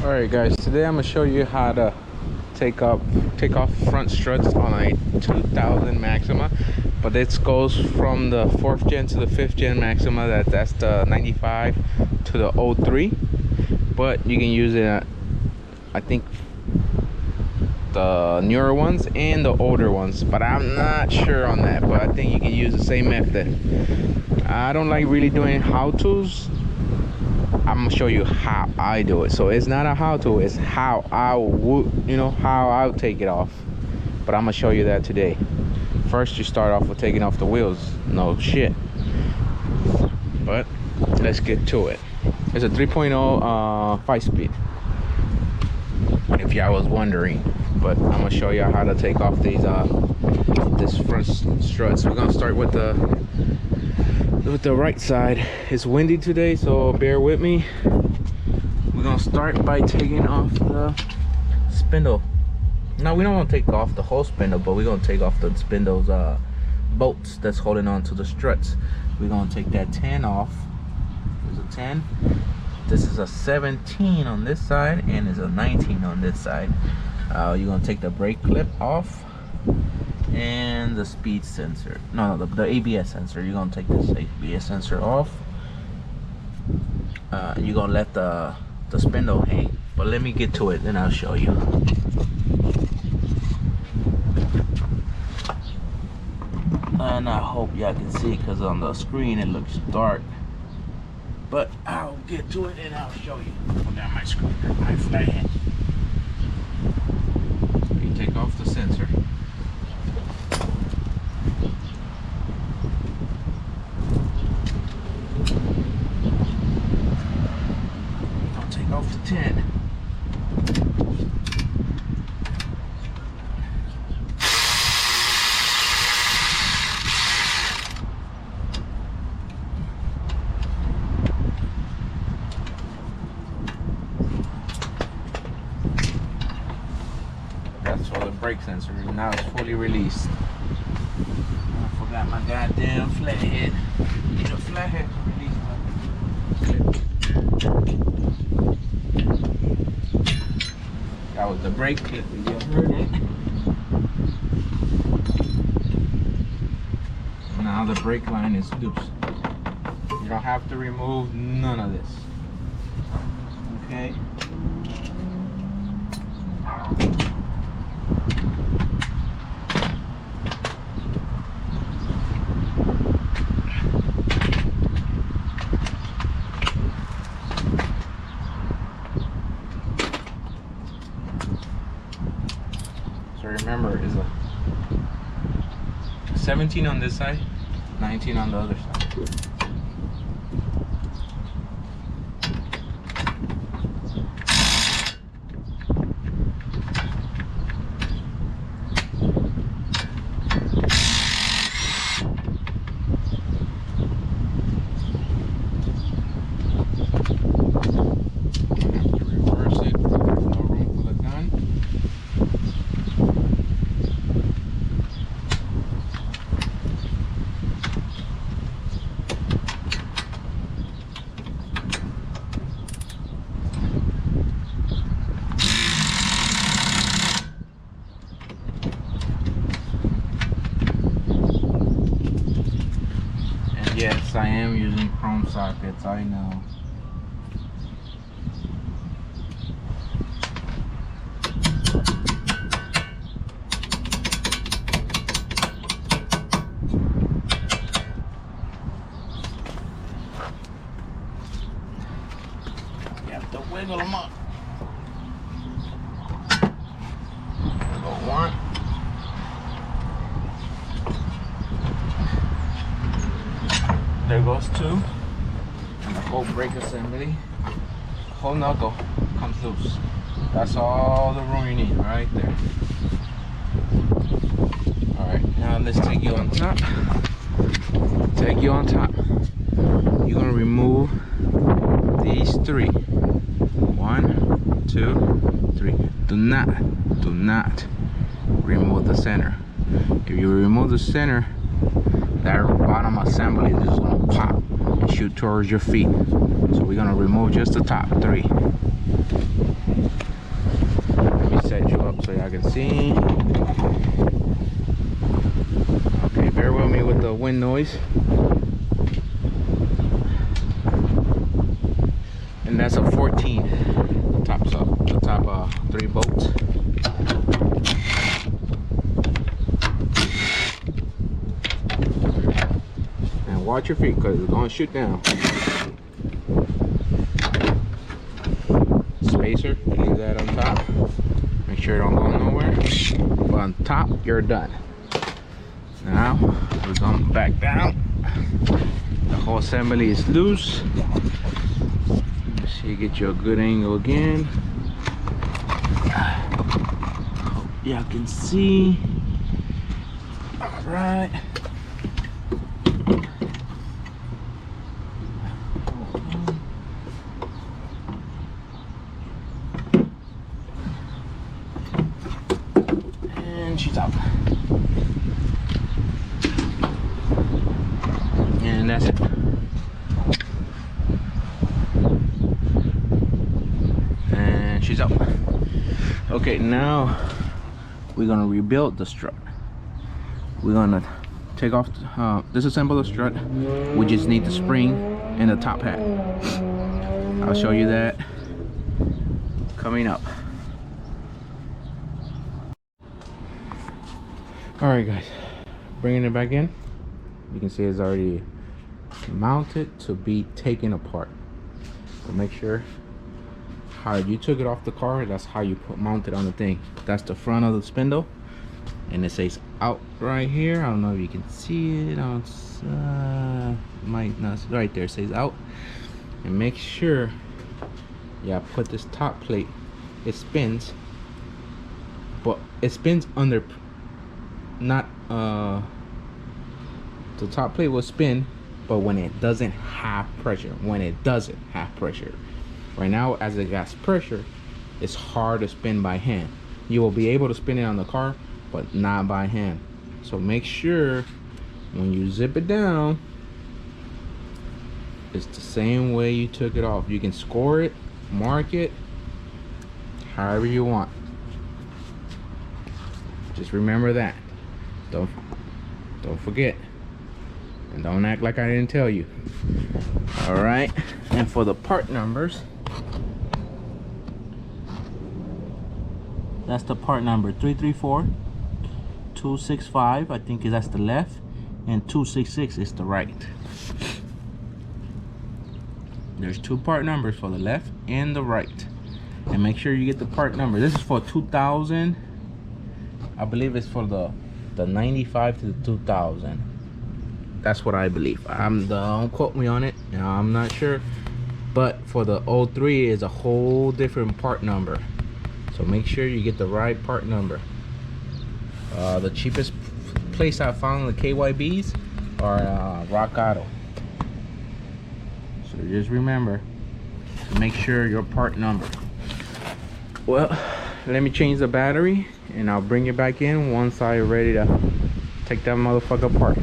Alright guys, today I'm gonna show you how to take off front struts on a 2000 Maxima, but this goes from the 4th gen to the 5th gen Maxima. That's the 95 to the 03, but you can use it I think the newer ones and the older ones, but I'm not sure on that. But I think you can use the same method. I don't like really doing how-tos. I'm gonna show you how I do it. So it's not a how-to, it's how I would, how I'll take it off. But I'm gonna show you that today. First, you start off with taking off the wheels. No shit. But let's get to it. It's a 3.0 5-speed, if y'all was wondering. But I'm gonna show you how to take off these this front struts. We're gonna start with the right side. It's windy today, so bear with me. We're gonna start by taking off the spindle. Now, we don't want to take off the whole spindle, but we're gonna take off the spindle's bolts that's holding on to the struts. We're gonna take that 10 off. There's a 10. This is a 17 on this side, and there's a 19 on this side. You're gonna take the brake clip off and the speed sensor. No, the ABS sensor. You're gonna take this ABS sensor off. You're gonna let the spindle hang. But let me get to it, then I'll show you. And I hope y'all can see, because on the screen it looks dark. But I'll get to it and I'll show you. Put down my screen, my flathead. You take off the sensor. I'll take off the 10. That's for the brake sensor. Now it's fully released. I forgot my goddamn flathead. Need a flathead to release my clip. That was the brake clip. You heard it. Now the brake line is loose. You don't have to remove none of this. Okay. Remember, is a 17 on this side, 19 on the other side. Yes, I am using chrome sockets, I know. You have to wiggle them up. There go one. There goes 2, and the whole brake assembly, the whole knuckle comes loose. That's all the room you need right there. Alright, now let's take you on top. Take you on top. You're gonna remove these 3. 1, 2, 3. Do not remove the center. If you remove the center, that bottom assembly is just gonna pop and shoot towards your feet. So we're gonna remove just the top 3. so y'all can see. Okay, bear with me with the wind noise. And that's a 14. The top 3 bolts. And watch your feet because it's gonna shoot down. Spacer, leave that on top. Make sure it don't go nowhere. But on top, you're done. Now we're going back down. The whole assembly is loose. So you get you a good angle again. Hope y'all can see. All right. And she's out. And that's it. And she's out. Okay, now we're gonna rebuild the strut. We're gonna take off, disassemble the strut. We just need the spring and the top hat. I'll show you that coming up. All right, guys, bringing it back in. You can see it's already mounted to be taken apart. So make sure how you took it off the car, that's how you mount it on the thing. That's the front of the spindle, and it says out right here. I don't know if you can see it on might not, right there it says out. And make sure, yeah, put this top plate, it spins, but it spins under, not the top plate will spin, but when it doesn't have pressure. Right now, as it has pressure, it's hard to spin by hand. You will be able to spin it on the car, but not by hand. So make sure when you zip it down, it's the same way you took it off. You can score it, mark it, however you want. Just remember that. Don't forget. And don't act like I didn't tell you. All right, and for the part numbers, that's the part number 334, 265, I think that's the left, and 266 is the right. There's 2 part numbers for the left and the right. And make sure you get the part number. This is for 2000. I believe it's for the 95 to the 2000. That's what I believe. Don't quote me on it. You know, I'm not sure. But for the 03 is a whole different part number. So make sure you get the right part number. The cheapest place I found the KYBs are Rock Auto. So just remember to make sure your part number. Well, let me change the battery and I'll bring it back in once I'm ready to take that motherfucker apart.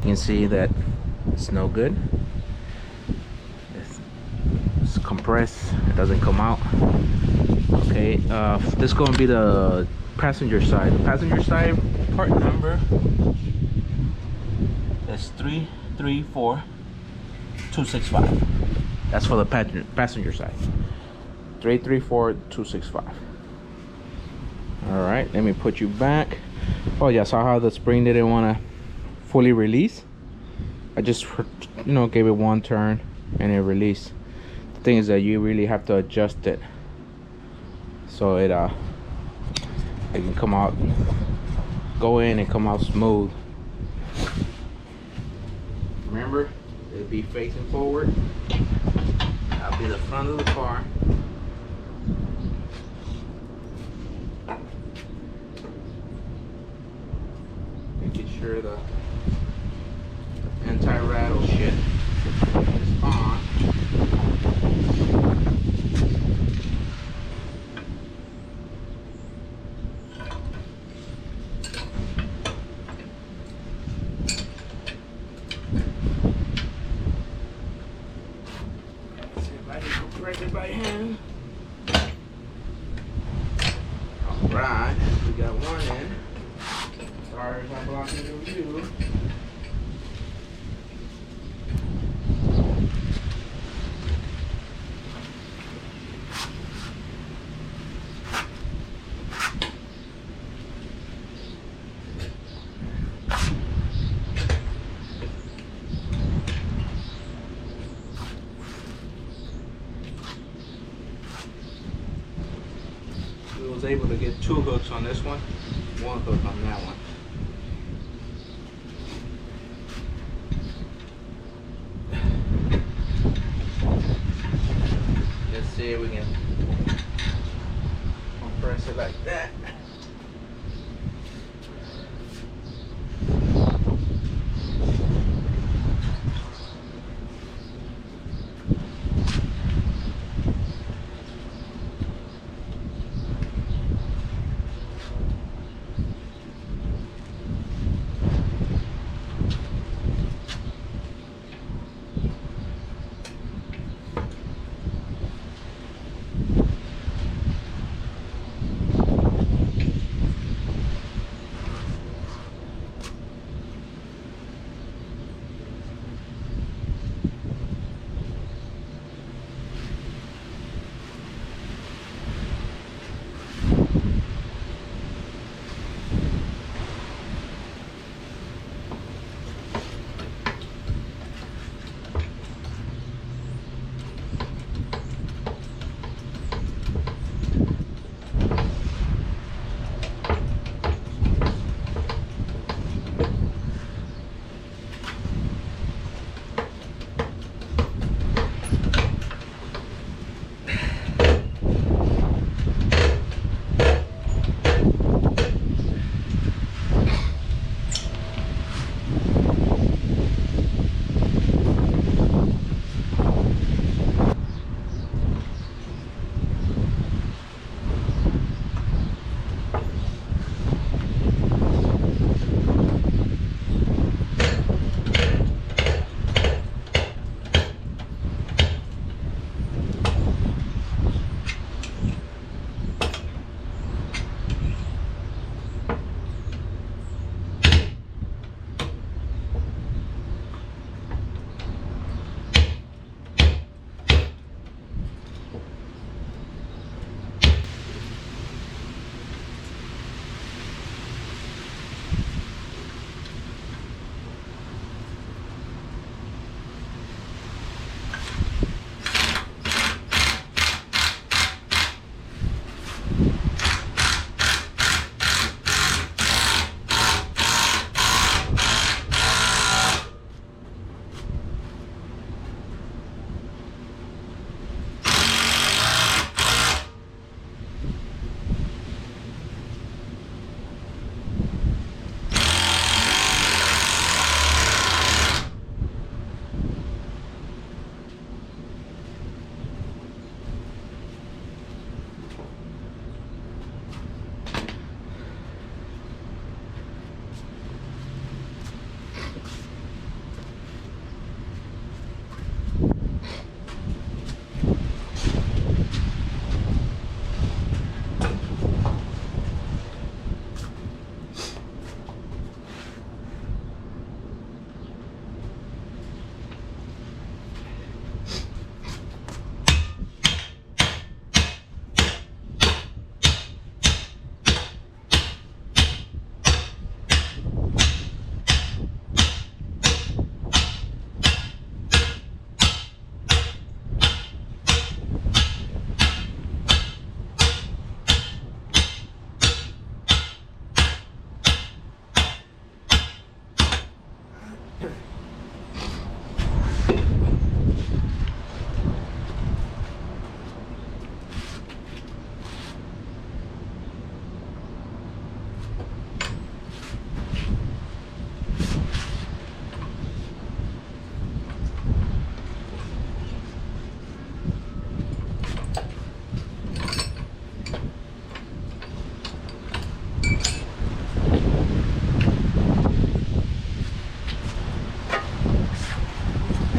You can see that it's no good. It's compressed, it doesn't come out. Okay, this is going to be the passenger side. The passenger side part number is 334265. That's for the passenger side. 334265. All right, let me put you back. Oh yeah, saw how the spring didn't want to fully release. I just, you know, gave it one turn and it released. The thing is that you really have to adjust it so it can come out, go in and come out smooth. Remember, it'll be facing forward. That'll be the front of the car. Making sure the anti-rattle shit is on. See if I can correct it by hand. Alright, we got one in. Sorry if I'm blocking your view. We was able to get 2 hooks on this one, 1 hook on that one. Let's see if we can compress it like that.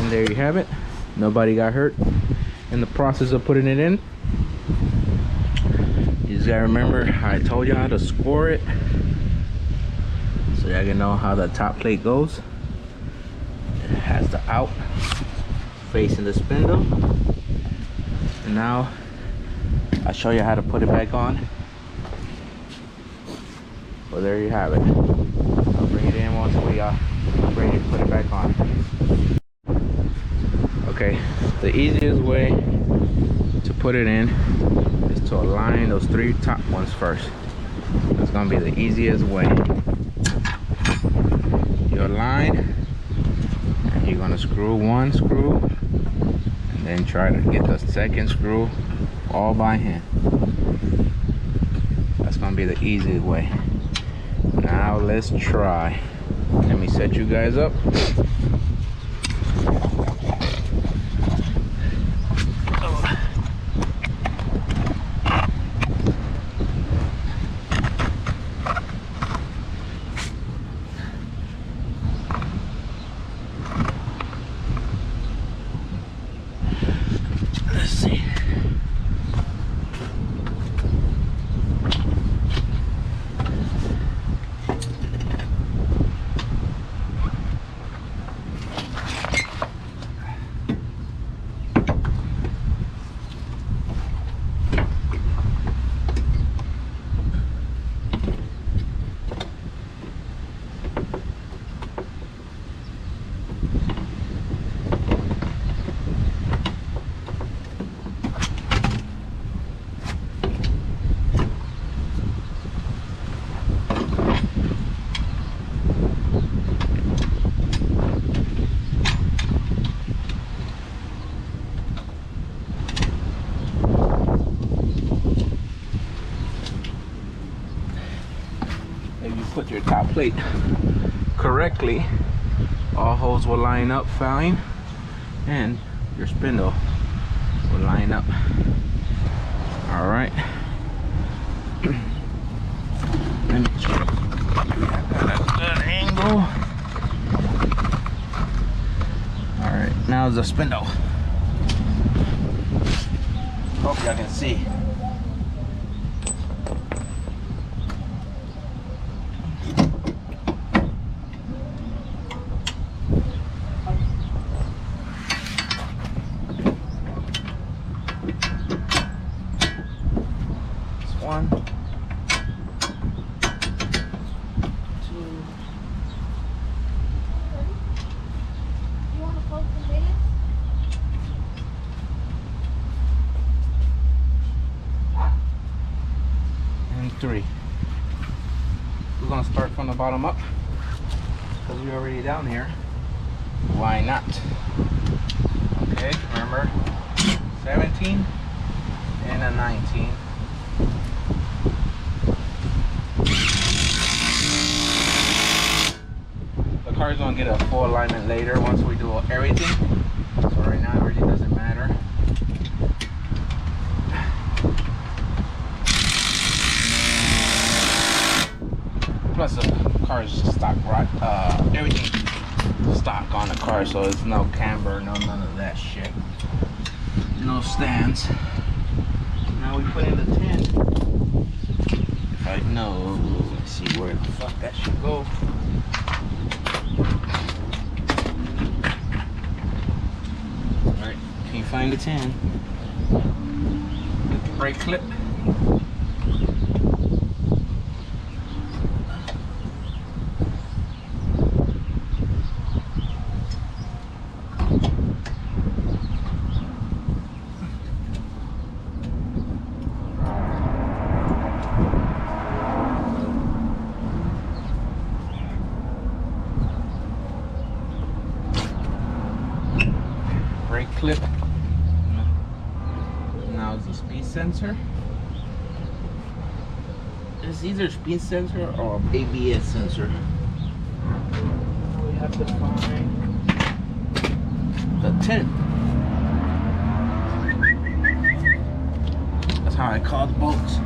And there you have it. Nobody got hurt in the process of putting it in. You just gotta remember I told you how to score it, so y'all can know how the top plate goes. It has the out facing the spindle. And now I'll show you how to put it back on. Well, there you have it. I'll bring it in once we are ready to put it back on. Okay, the easiest way to put it in is to align those 3 top ones first. That's gonna be the easiest way. You align, and you're gonna screw 1 screw, and then try to get the 2nd screw all by hand. That's gonna be the easiest way. Now let's try. Let me set you guys up. Let's see. Put your top plate correctly, all holes will line up fine, and your spindle will line up. All right. Let me try. I got a good angle. All right, now the spindle. Hope y'all can see. One, 2, You want to post some videos? and 3. We're gonna start from the bottom up because we're already down here. Why not? Okay, remember 17 and a 19. The car's gonna get a full alignment later once we do everything. So right now it really doesn't matter. Plus the car's stock, right? Everything stock on the car, so it's no camber, none of that shit. No stands. Now we put in the 10. If I know, let's see where the fuck that should go. Alright, can you find the 10? Get the brake clip. Brake clip. Now it's the speed sensor. It's either speed sensor or ABS sensor. We have to find the 10. That's how I call the bolts.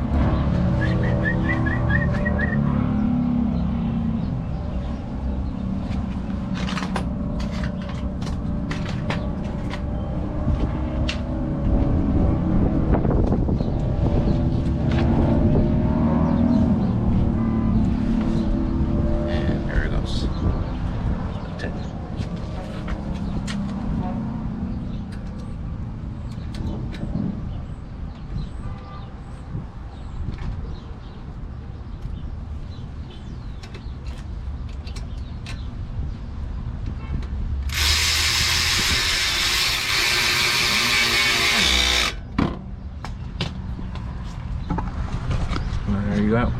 you out.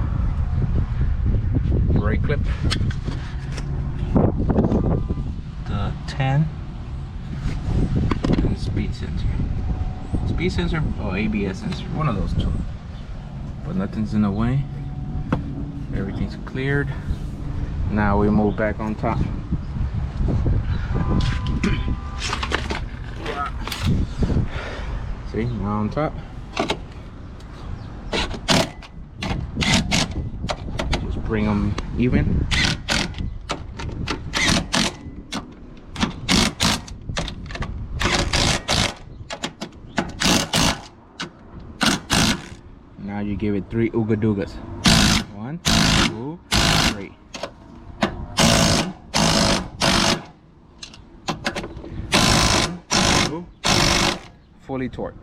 Brake clip. The 10 and speed sensor. Speed sensor or ABS sensor, one of those two. But nothing's in the way. Everything's cleared. Now we move back on top. See, now on top. Just bring them even. Now you give it 3 ooga doogas. 1, 2, 3. Fully torqued.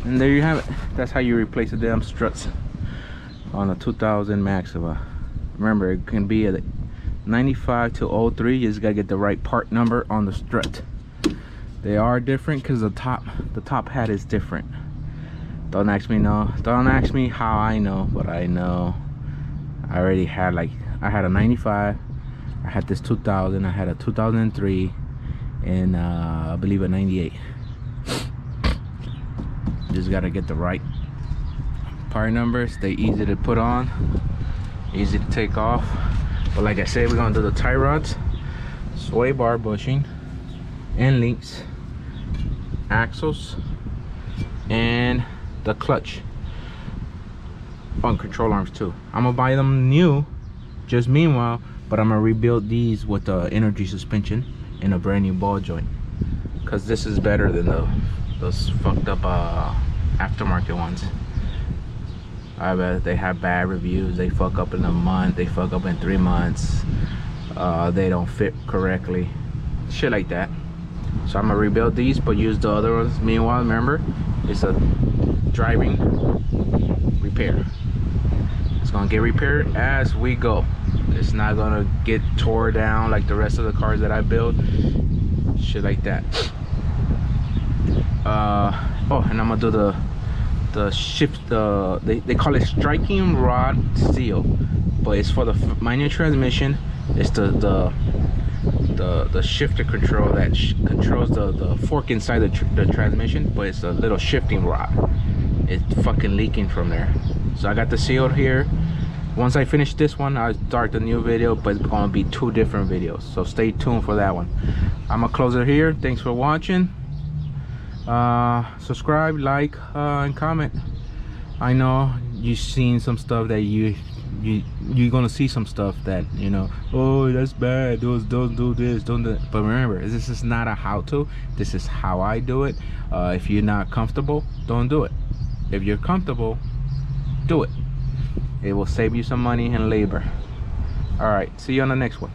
And there you have it. That's how you replace the damn struts on a 2000 Maxima. Remember, it can be a 95 to 03. You just gotta get the right part number on the strut. They are different because the top hat is different. Don't ask me how I know, but I know. I already had, like, I had a 95, I had this 2000, I had a 2003, and I believe a 98. Just gotta get the right part numbers. They easy to put on, easy to take off. But like I said, we're gonna do the tie rods, sway bar bushing, end links, axles, and the clutch on control arms too. I'm gonna buy them new just meanwhile, but I'm gonna rebuild these with the energy suspension and a brand new ball joint, because this is better than those fucked up aftermarket ones. I bet they have bad reviews. They fuck up in a month, they fuck up in 3 months, they don't fit correctly, shit like that. So I'm gonna rebuild these but use the other ones meanwhile. Remember, it's a driving repair. It's gonna get repaired as we go. It's not gonna get tore down like the rest of the cars that I build, shit like that. Oh, and I'm gonna do the shift, they call it striking rod seal, but it's for the manual transmission. It's the shifter control that controls the fork inside the transmission, but it's a little shifting rod. It's fucking leaking from there. So I got the seal here. Once I finish this one, I'll start the new video, but it's gonna be 2 different videos, so stay tuned for that one. I'm gonna close it here. Thanks for watching. Subscribe, like, and comment. I know you've seen some stuff that you're gonna see some stuff that, you know, oh, that's bad, don't do this, don't do that. But remember, this is not a how-to. This is how I do it. If you're not comfortable, don't do it. If you're comfortable, do it. It will save you some money and labor. All right, see you on the next one.